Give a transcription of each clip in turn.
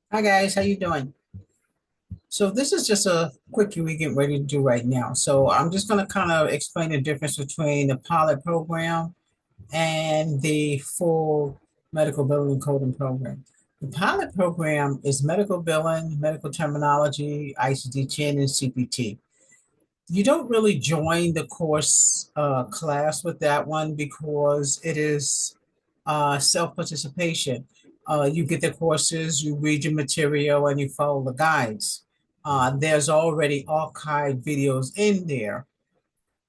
Hi guys, how you doing? So this is just a quickie we get ready to do right now. So I'm just going to kind of explain the difference between the pilot program and the full medical billing and coding program. The pilot program is medical billing, medical terminology, ICD-10, and CPT. You don't really join the course class with that one because it is self-participation. You get the courses, you read your material, and you follow the guides. There's already archived videos in there.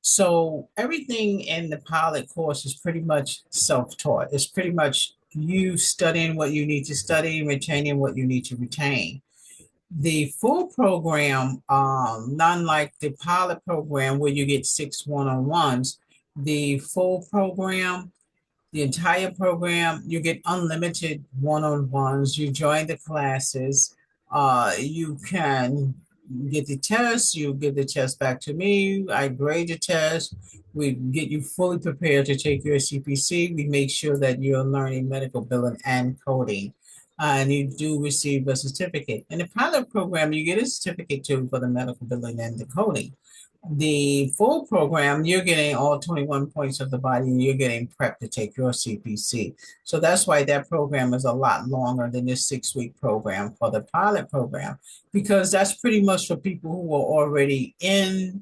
So everything in the pilot course is pretty much self-taught. It's pretty much you studying what you need to study, retaining what you need to retain. The full program, not like the pilot program where you get six one-on-ones, the full program, the entire program, you get unlimited one-on-ones. You join the classes. You can get the test. You give the test back to me. I grade the test. We get you fully prepared to take your CPC. We make sure that you're learning medical billing and coding. And you do receive a certificate. In the pilot program, you get a certificate too for the medical billing and the coding. The full program, you're getting all 21 points of the body and you're getting prepped to take your CPC. So that's why that program is a lot longer than this 6 week program for the pilot program, because that's pretty much for people who are already in,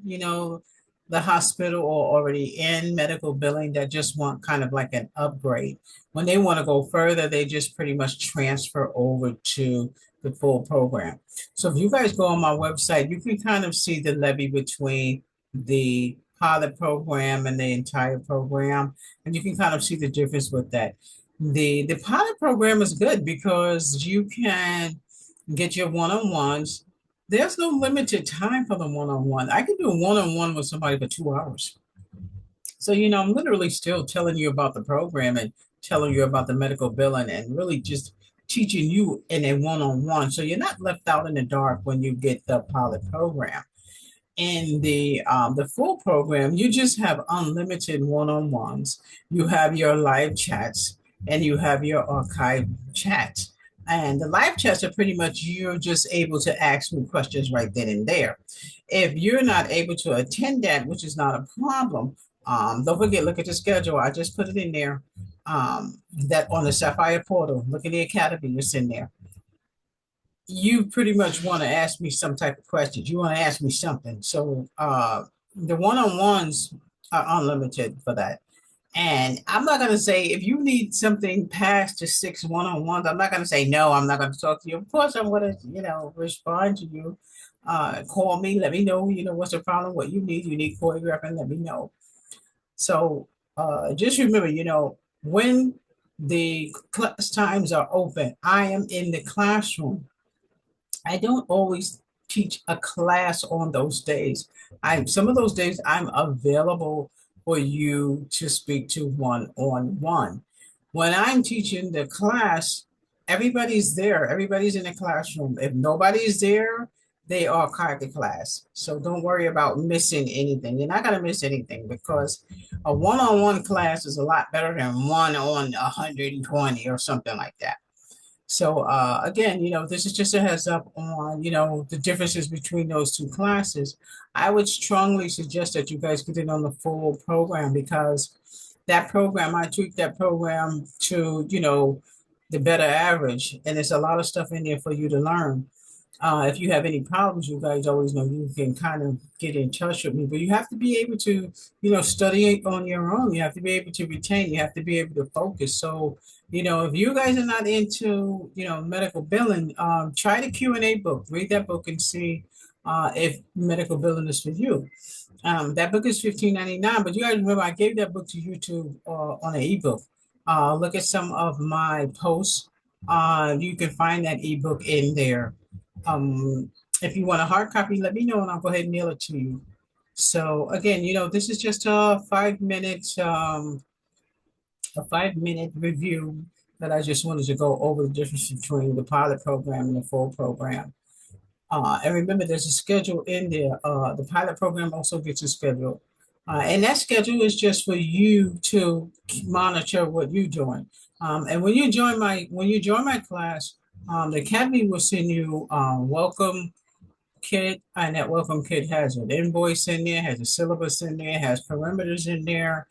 the hospital or already in medical billing that just want kind of like an upgrade. When they want to go further, they just pretty much transfer over to the full program. So if you guys go on my website, you can kind of see the levy between the pilot program and the entire program, and you can kind of see the difference with that. The pilot program is good because you can get your one-on-ones. There's no limited time for the one-on-one. I can do a one-on-one with somebody for 2 hours. So, I'm literally still telling you about the program and telling you about the medical billing and really just teaching you in a one-on-one. So you're not left out in the dark when you get the pilot program. In the full program, you just have unlimited one-on-ones. You have your live chats and you have your archive chats. And the live chats are pretty much you're just able to ask me questions right then and there. If you're not able to attend that, which is not a problem, don't forget, look at the schedule. I just put it in there. That on the Sapphire portal, look at the academy, it's in there. You pretty much want to ask me some type of questions. You want to ask me something. So the one-on-ones are unlimited for that. And I'm not going to say if you need something past the six one-on-ones, I'm not going to say no, I'm not going to talk to you. Of course, I'm going to, respond to you. Call me, let me know, what's the problem, what you need choreographing, let me know. So just remember, when the class times are open, I am in the classroom. I don't always teach a class on those days. Some of those days I'm available for you to speak to one-on-one. When I'm teaching the class, everybody's there. Everybody's in the classroom. If nobody's there, they archive the class. So don't worry about missing anything. You're not going to miss anything because a one-on-one class is a lot better than one on 120 or something like that. So again, this is just a heads up on, the differences between those two classes. I would strongly suggest that you guys get in on the full program because that program, I tweaked that program to, the better average. And there's a lot of stuff in there for you to learn. If you have any problems, you guys always know you can kind of get in touch with me, but you have to be able to, study it on your own. You have to be able to retain, you have to be able to focus. So, if you guys are not into, medical billing, try the Q&A book, read that book and see if medical billing is for you. That book is 15.99, but you guys remember I gave that book to YouTube on an ebook. Look at some of my posts. You can find that ebook in there. If you want a hard copy, let me know and I'll go ahead and mail it to you. So again, this is just a 5 minute review that I just wanted to go over the difference between the pilot program and the full program. And remember, there's a schedule in there. The pilot program also gets a schedule. And that schedule is just for you to monitor what you're doing. And when you join my class, The Academy will send you welcome kit, and that welcome kit has an invoice in there, has a syllabus in there, has parameters in there.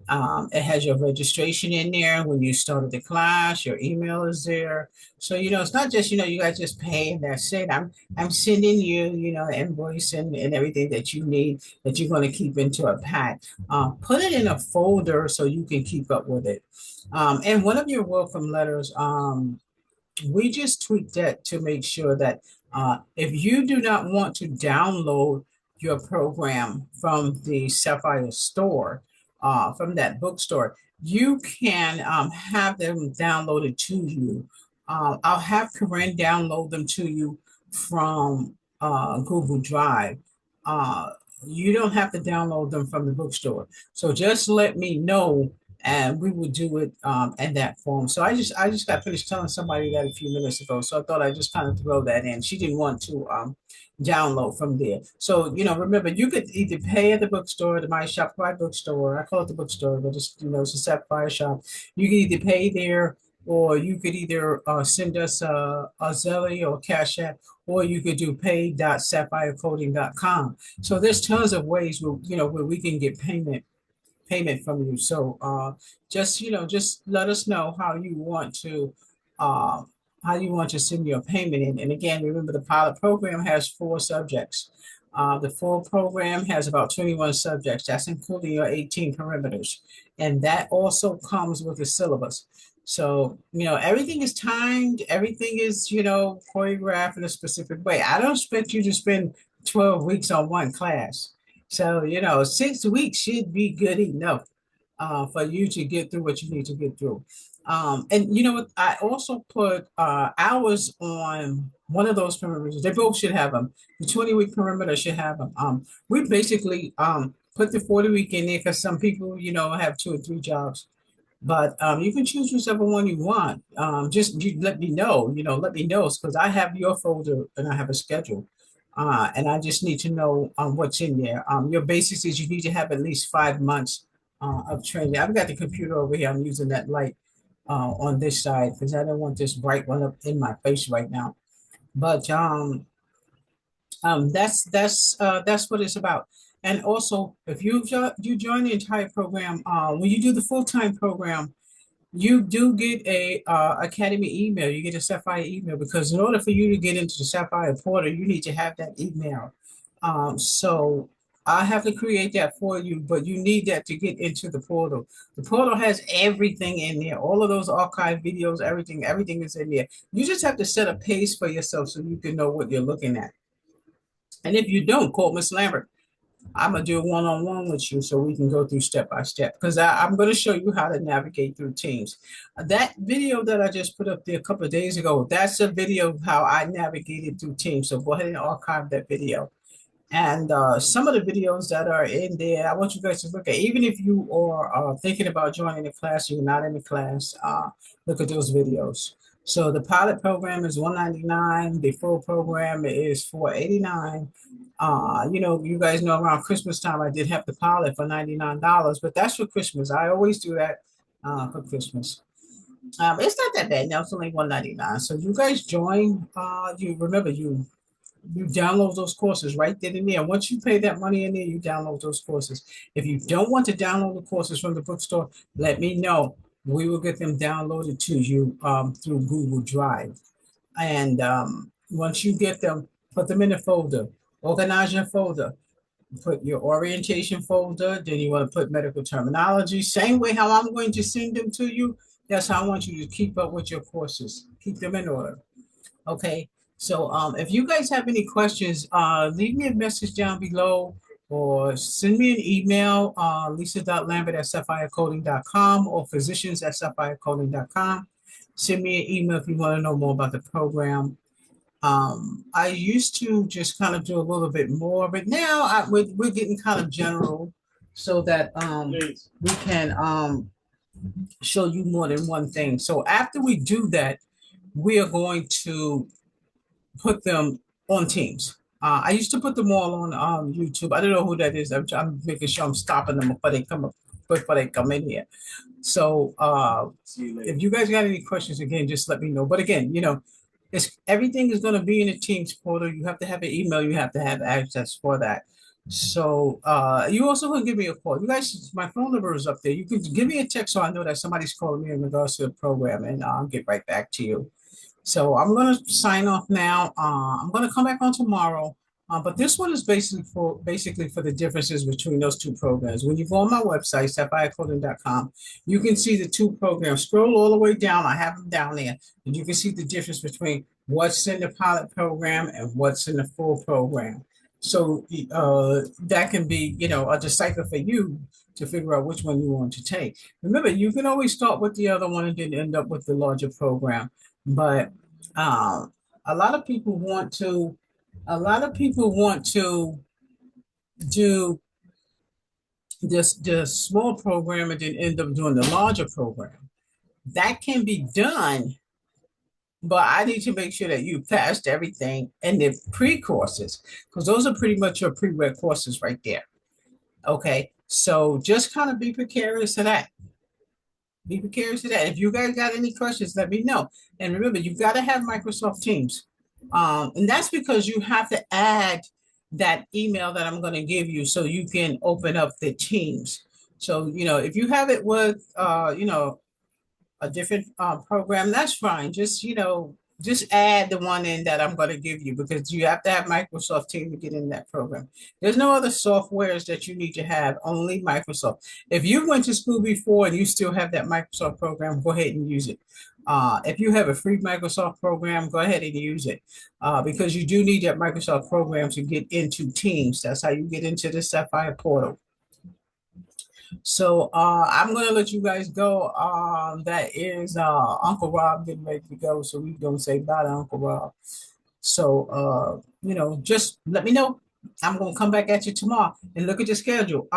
It has your registration in there when you started the class. Your email is there, so it's not just you guys just pay and that's it. I'm sending you the invoice and everything that you need that you're going to keep into a pack. Put it in a folder so you can keep up with it. And one of your welcome letters, we just tweaked that to make sure that if you do not want to download your program from the Sapphire store, from that bookstore, you can have them downloaded to you. I'll have Corinne download them to you from Google Drive. Uh, you don't have to download them from the bookstore. So just let me know and we would do it in that form. So I just got finished telling somebody that a few minutes ago. So I thought I'd just kind of throw that in. She didn't want to download from there. So remember, you could either pay at the bookstore, the My Shopify bookstore. I call it the bookstore, but it's a Sapphire shop. You can either pay there, or you could either send us a Zelle or Cash App, or you could do pay.sapphirecoding.com. So there's tons of ways where we can get payment from you. So just let us know uh, how you want to send your payment in. And again, remember the pilot program has 4 subjects. The full program has about 21 subjects. That's including your 18 perimeters. And that also comes with a syllabus. So, everything is timed, everything is, choreographed in a specific way. I don't expect you to spend 12 weeks on one class. So, 6 weeks should be good enough for you to get through what you need to get through. And you know what? I also put hours on one of those perimeters. They both should have them. The 20-week perimeter should have them. We basically put the 40-week in there because some people, have 2 or 3 jobs. But you can choose whichever one you want. Just you let me know, let me know because I have your folder and I have a schedule. And I just need to know what's in there. Your basics is you need to have at least 5 months of training. I've got the computer over here. I'm using that light on this side because I don't want this bright one up in my face right now. But that's what it's about. And also, if you join the entire program, when you do the full-time program, you do get a Academy email. You get a Sapphire email because in order for you to get into the Sapphire portal, you need to have that email. So I have to create that for you, but you need that to get into the portal. The portal has everything in there, all of those archive videos, everything is in there. You just have to set a pace for yourself so you can know what you're looking at. And if you don't, call Miss Lambert. I'm gonna do a one-on-one with you so we can go through step by step because I'm going to show you how to navigate through Teams. That video that I just put up there a couple of days ago, that's a video of how I navigated through Teams. So go ahead and archive that video. And some of the videos that are in there, I want you guys to look at. Even if you are thinking about joining the class, you're not in the class, look at those videos. So the pilot program is $199. The full program is $489. You guys know around Christmas time, I did have the pilot for $99, but that's for Christmas. I always do that for Christmas. It's not that bad. Now it's only $199. So you guys join. You remember you download those courses right then and there. Once you pay that money in there, you download those courses. If you don't want to download the courses from the bookstore, let me know. We will get them downloaded to you through Google Drive. And once you get them, put them in a folder. Organize your folder. Put your orientation folder. Then you want to put medical terminology. Same way how I'm going to send them to you. That's how I want you to keep up with your courses. Keep them in order. Okay. So if you guys have any questions, leave me a message down below or send me an email, lisa.lambert@sapphirecoding.com or physicians@sapphirecoding.com. Send me an email if you want to know more about the program. I used to just kind of do a little bit more, but now we're getting kind of general so that we can show you more than one thing. So after we do that, we are going to put them on Teams. I used to put them all on YouTube. I don't know who that is. I'm making sure I'm stopping them before they come in here. So if you guys got any questions, again, just let me know. But again, It's everything is going to be in the Teams portal. You have to have an email. You have to have access for that. So you also can give me a call. You guys, my phone number is up there. You can give me a text so I know that somebody's calling me in regards to the program, and I'll get right back to you. So I'm going to sign off now. I'm going to come back on tomorrow. But this one is basically for the differences between those two programs. When you go on my website, sapphireclothing.com, you can see the two programs. Scroll all the way down. I have them down there, and you can see the difference between what's in the pilot program and what's in the full program. So that can be, a decipher for you to figure out which one you want to take. Remember, you can always start with the other one and then end up with the larger program. But um, a lot of people want to, a lot of people want to do this small program and then end up doing the larger program. That can be done, but I need to make sure that you passed everything in the pre-courses because those are pretty much your pre-req courses right there. Okay, so just kind of be precarious to that. Be precarious to that. If you guys got any questions, let me know. And remember, you've got to have Microsoft Teams. And that's because you have to add that email that I'm going to give you so you can open up the Teams. So, if you have it with, a different program, that's fine. Just add the one in that I'm going to give you because you have to have Microsoft Teams to get in that program. There's no other softwares that you need to have, only Microsoft. If you went to school before and you still have that Microsoft program, go ahead and use it. If you have a free Microsoft program, go ahead and use it because you do need that Microsoft program to get into Teams. That's how you get into the Sapphire portal. So I'm gonna let you guys go. That is Uncle Rob getting ready to go, so we gonna say bye to Uncle Rob. So just let me know. I'm gonna come back at you tomorrow and look at the schedule.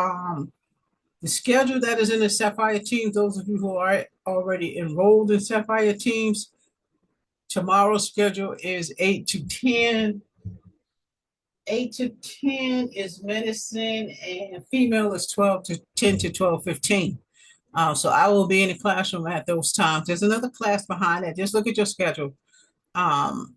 The schedule that is in the Sapphire Teams, those of you who are already enrolled in Sapphire Teams, tomorrow's schedule is 8 to 10. 8 to 10 is medicine, and female is 12 to 10 to 12:15. So I will be in the classroom at those times. There's another class behind that. Just look at your schedule. Um,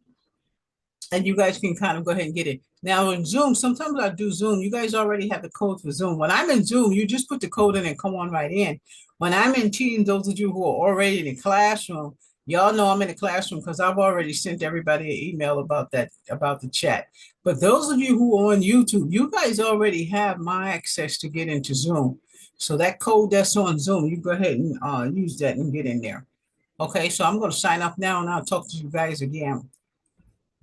and you guys can kind of go ahead and get it. Now in Zoom, sometimes I do Zoom. You guys already have the code for Zoom. When I'm in Zoom, you just put the code in and come on right in. When I'm in Teams, those of you who are already in the classroom, y'all know I'm in the classroom because I've already sent everybody an email about that, about the chat. But those of you who are on YouTube, you guys already have my access to get into Zoom. So that code that's on Zoom, you go ahead and use that and get in there. Okay, so I'm going to sign up now and I'll talk to you guys again.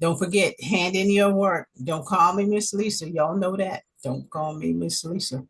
Don't forget, hand in your work. Don't call me Miss Lisa. Y'all know that. Don't call me Miss Lisa.